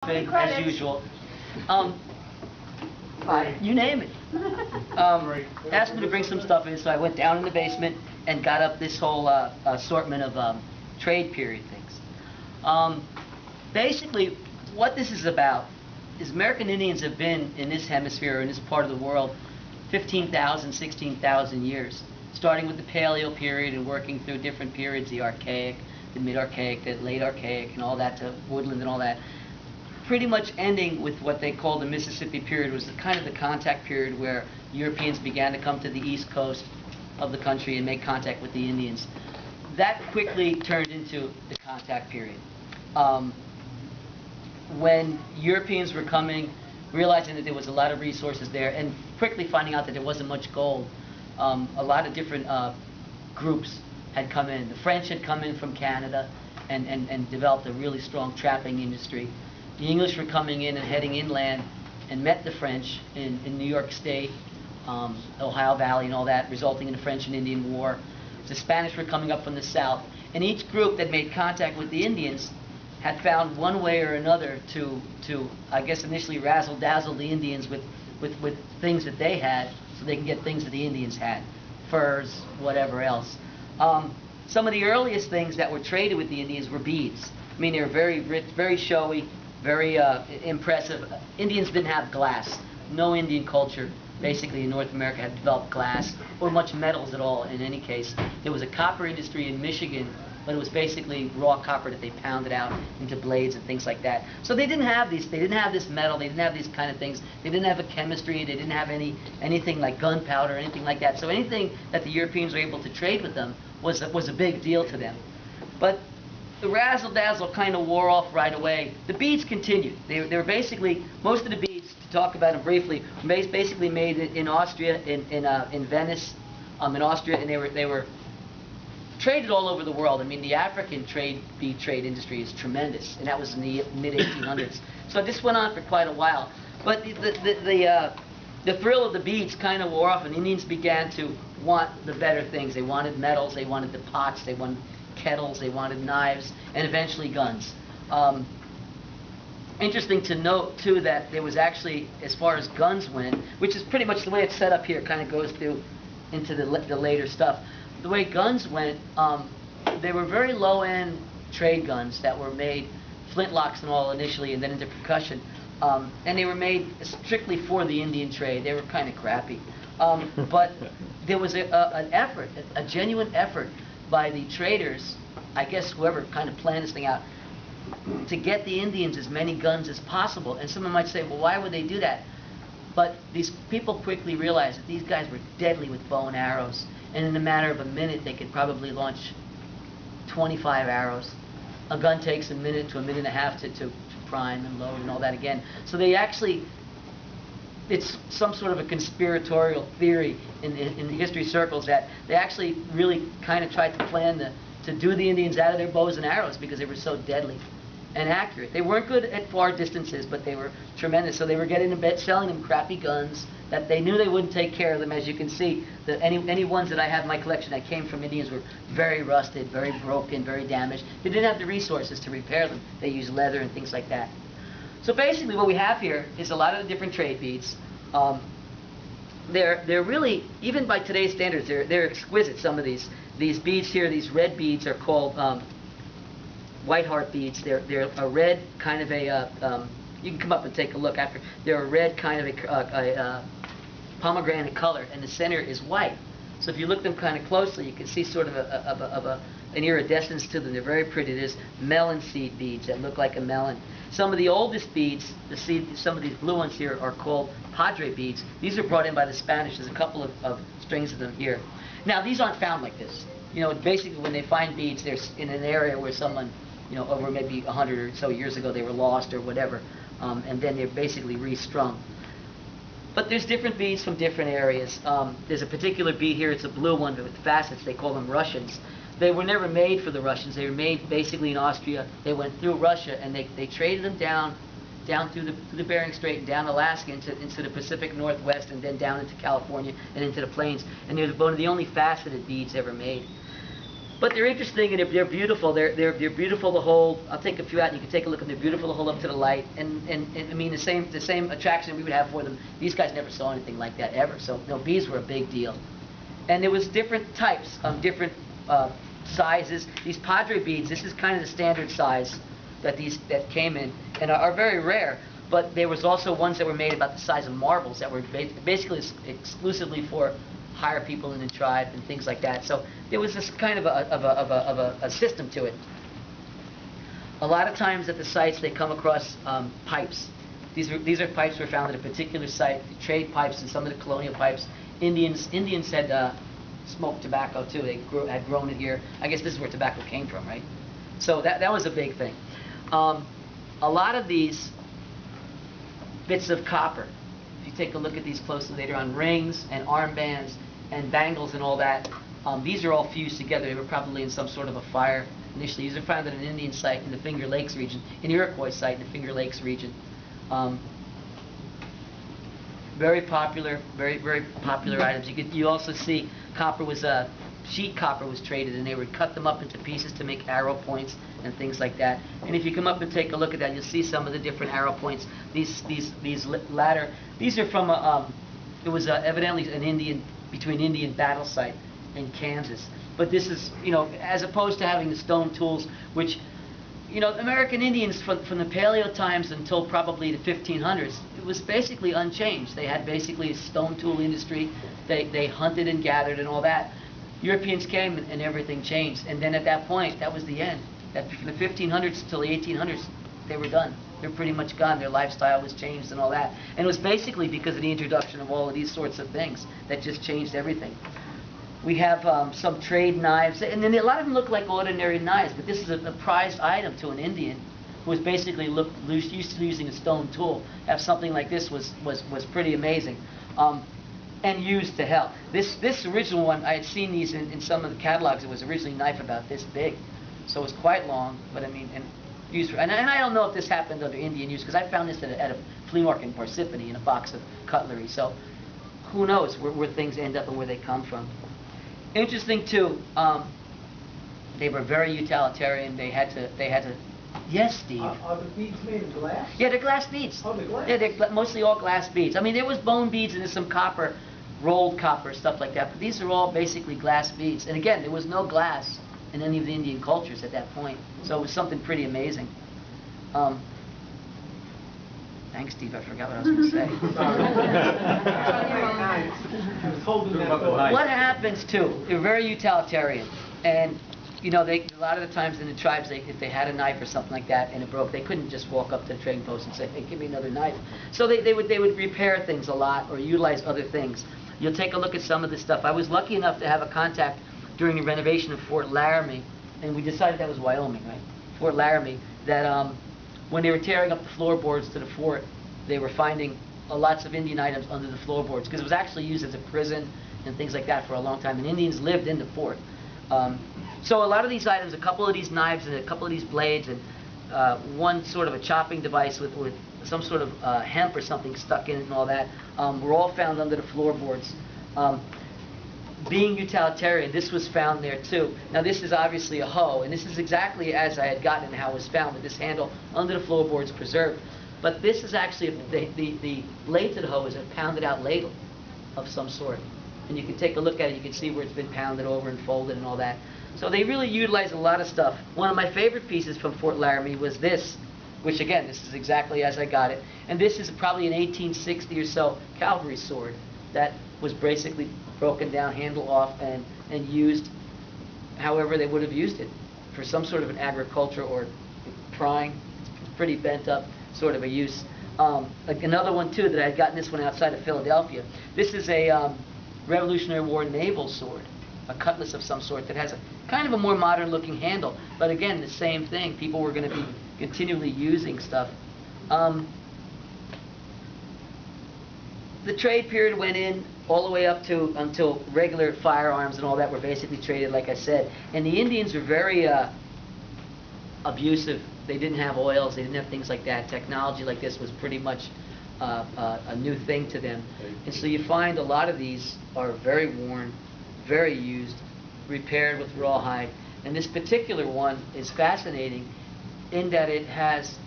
As usual. Um, you name it. Asked me to bring some stuff in, so I went down in the basement and got up this whole assortment of trade period things. Basically, what this is about is American Indians have been in this hemisphere, in this part of the world, 15,000, 16,000 years, starting with the Paleo period and working through different periods, the Archaic, the Mid-Archaic, the Late Archaic, and all that, to Woodland and all that. Pretty much ending with what they call the Mississippi period, was kind of the contact period where Europeans began to come to the east coast of the country and make contact with the Indians. That quickly turned into the contact period. When Europeans were coming, realizing that there was a lot of resources there, and quickly finding out that there wasn't much gold, a lot of different groups had come in. The French had come in from Canada and developed a really strong trapping industry. The English were coming in and heading inland and met the French in New York State, Ohio Valley and all that, resulting in the French and Indian War. The Spanish were coming up from the south. And each group that made contact with the Indians had found one way or another to I guess, initially razzle-dazzle the Indians with things that they had so they can get things that the Indians had, furs, whatever else. Some of the earliest things that were traded with the Indians were beads. I mean, they were very rich, very showy, very impressive. Indians didn't have glass. No Indian culture, basically, in North America had developed glass or much metals at all, in any case. There was a copper industry in Michigan, but it was basically raw copper that they pounded out into blades and things like that. So they didn't have these. They didn't have this metal. They didn't have these kind of things. They didn't have a chemistry. They didn't have anything like gunpowder or anything like that. So anything that the Europeans were able to trade with them was a big deal to them. But the razzle-dazzle kind of wore off right away. The beads continued. They were basically, most of the beads, to talk about them briefly, basically made in Austria, in Venice, in Austria, and they were traded all over the world. I mean, the African bead trade industry is tremendous, and that was in the mid-1800s. So this went on for quite a while. But the thrill of the beads kind of wore off, and Indians began to want the better things. They wanted metals, they wanted the pots, they wanted kettles, they wanted knives, and eventually guns. Interesting to note, too, that there was actually, as far as guns went, which is pretty much the way it's set up here, kind of goes through into the later stuff. The way guns went, they were very low-end trade guns that were made, flintlocks and all initially, and then into percussion. And they were made strictly for the Indian trade. They were kind of crappy. But there was an effort, a genuine effort by the traders, I guess whoever kind of planned this thing out, to get the Indians as many guns as possible. And someone might say, well, why would they do that? But these people quickly realized that these guys were deadly with bow and arrows. And in a matter of a minute, they could probably launch 25 arrows. A gun takes a minute to a minute and a half to prime and load and all that again. So they actually, it's some sort of a conspiratorial theory in the history circles that they actually really kind of tried to plan to do the Indians out of their bows and arrows because they were so deadly and accurate. They weren't good at far distances, but they were tremendous. So they were getting in bed, selling them crappy guns that they knew they wouldn't take care of them. As you can see, any ones that I have in my collection that came from Indians were very rusted, very broken, very damaged. They didn't have the resources to repair them. They used leather and things like that. So basically what we have here is a lot of the different trade beads. They're really, even by today's standards, they're exquisite, some of these. These beads here, these red beads are called white heart beads. They're a red kind of a, you can come up and take a look after. They're a red kind of a pomegranate color, and the center is white. So if you look them kind of closely, you can see sort of an iridescence to them. They're very pretty. There's melon seed beads that look like a melon. Some of the oldest beads, some of these blue ones here, are called padre beads. These are brought in by the Spanish. There's a couple of strings of them here. Now, these aren't found like this. You know, basically when they find beads, they're in an area where someone, you know, over maybe 100 or so years ago, they were lost or whatever, and then they're basically restrung. But there's different beads from different areas. There's a particular bead here. It's a blue one with facets. They call them Russians. They were never made for the Russians. They were made basically in Austria. They went through Russia, and they traded them down through the Bering Strait and down Alaska into the Pacific Northwest, and then down into California and into the plains. And they're one of the only faceted beads ever made. But they're interesting and they're beautiful. They're beautiful to hold. I'll take a few out and you can take a look, and they're beautiful to hold up to the light. And I mean the same attraction we would have for them. These guys never saw anything like that ever. So no, bees were a big deal. And there was different types, different sizes. These Padre beads. This is kind of the standard size that came in, and are very rare. But there was also ones that were made about the size of marbles that were basically exclusively for higher people in the tribe and things like that. So there was this kind of a system to it. A lot of times at the sites they come across pipes. These are pipes were found at a particular site. Trade pipes and some of the colonial pipes. Indians had smoked tobacco too. They had grown it here. I guess this is where tobacco came from, right? So that was a big thing. A lot of these bits of copper, if you take a look at these closely later on, rings and armbands and bangles and all that, these are all fused together. They were probably in some sort of a fire initially. These are found at an Indian site in the Finger Lakes region, an Iroquois site in the Finger Lakes region. Very popular, very popular items. You also see copper was sheet copper was traded, and they would cut them up into pieces to make arrow points and things like that. And if you come up and take a look at that, you'll see some of the different arrow points. These latter, these are from it was evidently an Indian battle site in Kansas. But this is, as opposed to having the stone tools, which, American Indians from the Paleo times until probably the 1500s, it was basically unchanged. They had basically a stone tool industry. They hunted and gathered and all that. Europeans came and everything changed. And then at that point, that was the end. From the 1500s till the 1800s, they were done. They're pretty much gone. Their lifestyle was changed and all that. And it was basically because of the introduction of all of these sorts of things that just changed everything. We have some trade knives, and then a lot of them look like ordinary knives, but this is a prized item to an Indian who was basically used to using a stone tool. Have something like this was pretty amazing, and used to hell. This original one, I had seen these in some of the catalogs. It was originally a knife about this big, so it was quite long. But I mean, and used for, and I don't know if this happened under Indian use, because I found this at a flea market in Parsippany in a box of cutlery. So who knows where things end up and where they come from. Interesting too, they were very utilitarian. They had to. Yes, Steve. Are the beads made of glass? Yeah, they're glass beads. Oh, they're glass. Yeah, they're mostly all glass beads. I mean, there was bone beads and there's some copper, rolled copper, stuff like that. But these are all basically glass beads. And again, there was no glass in any of the Indian cultures at that point. So it was something pretty amazing. Thanks, Steve. I forgot what I was going to say. What happens too? They're very utilitarian, and a lot of the times in the tribes, if they had a knife or something like that and it broke, they couldn't just walk up to the trading post and say, "Hey, give me another knife." So they would repair things a lot or utilize other things. You'll take a look at some of this stuff. I was lucky enough to have a contact during the renovation of Fort Laramie, and we decided that was Wyoming, right? Fort Laramie. That when they were tearing up the floorboards to the fort, they were finding lots of Indian items under the floorboards, because it was actually used as a prison and things like that for a long time, and Indians lived in the fort. So a lot of these items, a couple of these knives and a couple of these blades, and one sort of a chopping device with some sort of hemp or something stuck in it and all that, were all found under the floorboards. Being utilitarian, this was found there too. Now this is obviously a hoe, and this is exactly as I had gotten and how it was found, with this handle under the floorboards preserved. But this is actually, the blade to the hoe is a pounded out ladle of some sort. And you can take a look at it, you can see where it's been pounded over and folded and all that. So they really utilize a lot of stuff. One of my favorite pieces from Fort Laramie was this, which again, this is exactly as I got it. And this is probably an 1860 or so cavalry sword that was basically broken down, handle off, and used however they would have used it, for some sort of an agriculture or prying. It's pretty bent up sort of a use. Another one too that I had gotten, this one outside of Philadelphia. This is a Revolutionary War naval sword, a cutlass of some sort that has a kind of a more modern looking handle. But again, the same thing. People were going to be continually using stuff. The trade period went in all the way up to until regular firearms and all that were basically traded, like I said. And the Indians were very abusive. They didn't have oils. They didn't have things like that. Technology like this was pretty much a new thing to them. And so you find a lot of these are very worn, very used, repaired with rawhide. And this particular one is fascinating in that it has